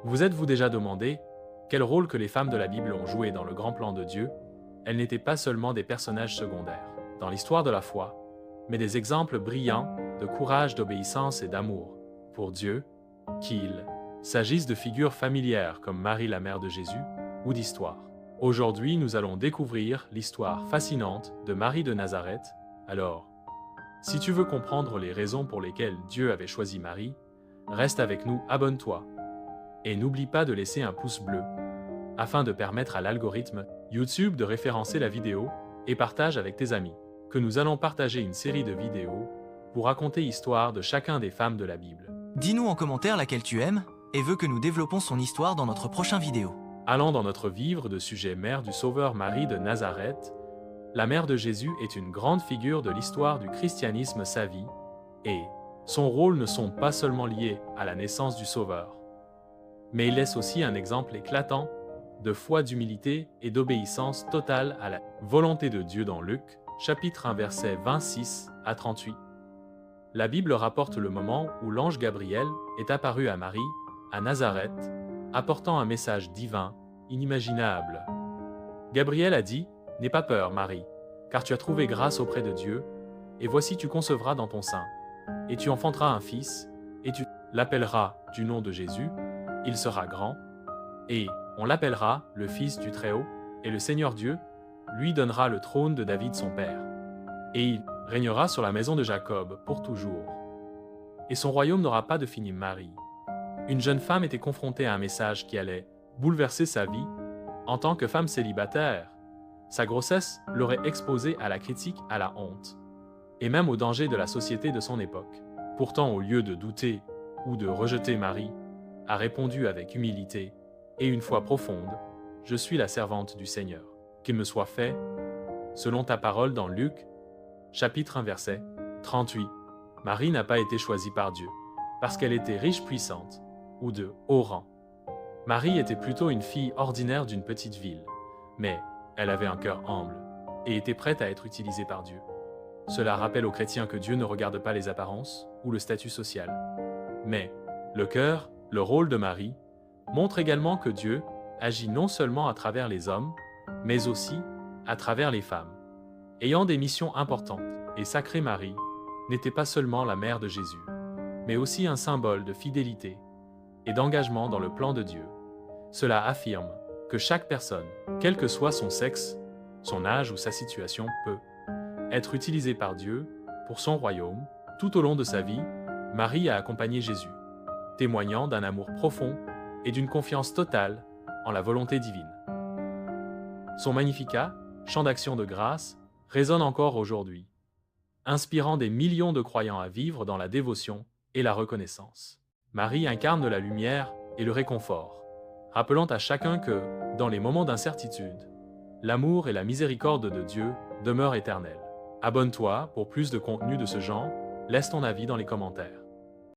Vous êtes-vous déjà demandé quel rôle que les femmes de la Bible ont joué dans le grand plan de Dieu? Elles n'étaient pas seulement des personnages secondaires dans l'histoire de la foi, mais des exemples brillants de courage, d'obéissance et d'amour pour Dieu, qu'il s'agisse de figures familières comme Marie la mère de Jésus ou d'histoires. Aujourd'hui, nous allons découvrir l'histoire fascinante de Marie de Nazareth. Alors, si tu veux comprendre les raisons pour lesquelles Dieu avait choisi Marie, reste avec nous, abonne-toi. Et n'oublie pas de laisser un pouce bleu, afin de permettre à l'algorithme YouTube de référencer la vidéo et partage avec tes amis, que nous allons partager une série de vidéos pour raconter l'histoire de chacun des femmes de la Bible. Dis-nous en commentaire laquelle tu aimes et veux que nous développons son histoire dans notre prochain vidéo. Allons dans notre livre de sujet mère du Sauveur Marie de Nazareth. La mère de Jésus est une grande figure de l'histoire du christianisme. Sa vie et son rôle ne sont pas seulement liés à la naissance du Sauveur, mais il laisse aussi un exemple éclatant de foi, d'humilité et d'obéissance totale à la volonté de Dieu dans Luc, chapitre 1, versets 26 à 38. La Bible rapporte le moment où l'ange Gabriel est apparu à Marie, à Nazareth, apportant un message divin, inimaginable. Gabriel a dit « N'aie pas peur, Marie, car tu as trouvé grâce auprès de Dieu, et voici tu concevras dans ton sein, et tu enfanteras un fils, et tu l'appelleras du nom de Jésus, il sera grand, et on l'appellera le Fils du Très-Haut, et le Seigneur Dieu lui donnera le trône de David son père. Et il régnera sur la maison de Jacob pour toujours. Et son royaume n'aura pas de fin. » Marie, une jeune femme, était confrontée à un message qui allait bouleverser sa vie. En tant que femme célibataire, sa grossesse l'aurait exposée à la critique, à la honte, et même au danger de la société de son époque. Pourtant, au lieu de douter ou de rejeter, Marie a répondu avec humilité et une foi profonde « Je suis la servante du Seigneur. Qu'il me soit fait selon ta parole » dans Luc, chapitre 1, verset 38. Marie n'a pas été choisie par Dieu parce qu'elle était riche, puissante ou de haut rang. Marie était plutôt une fille ordinaire d'une petite ville, mais elle avait un cœur humble et était prête à être utilisée par Dieu. Cela rappelle aux chrétiens que Dieu ne regarde pas les apparences ou le statut social, mais le cœur. Le rôle de Marie montre également que Dieu agit non seulement à travers les hommes, mais aussi à travers les femmes. Ayant des missions importantes et sacrées, Marie n'était pas seulement la mère de Jésus, mais aussi un symbole de fidélité et d'engagement dans le plan de Dieu. Cela affirme que chaque personne, quel que soit son sexe, son âge ou sa situation, peut être utilisée par Dieu pour son royaume. Tout au long de sa vie, Marie a accompagné Jésus, témoignant d'un amour profond et d'une confiance totale en la volonté divine. Son Magnificat, chant d'action de grâce, résonne encore aujourd'hui, inspirant des millions de croyants à vivre dans la dévotion et la reconnaissance. Marie incarne la lumière et le réconfort, rappelant à chacun que, dans les moments d'incertitude, l'amour et la miséricorde de Dieu demeurent éternels. Abonne-toi pour plus de contenu de ce genre, laisse ton avis dans les commentaires.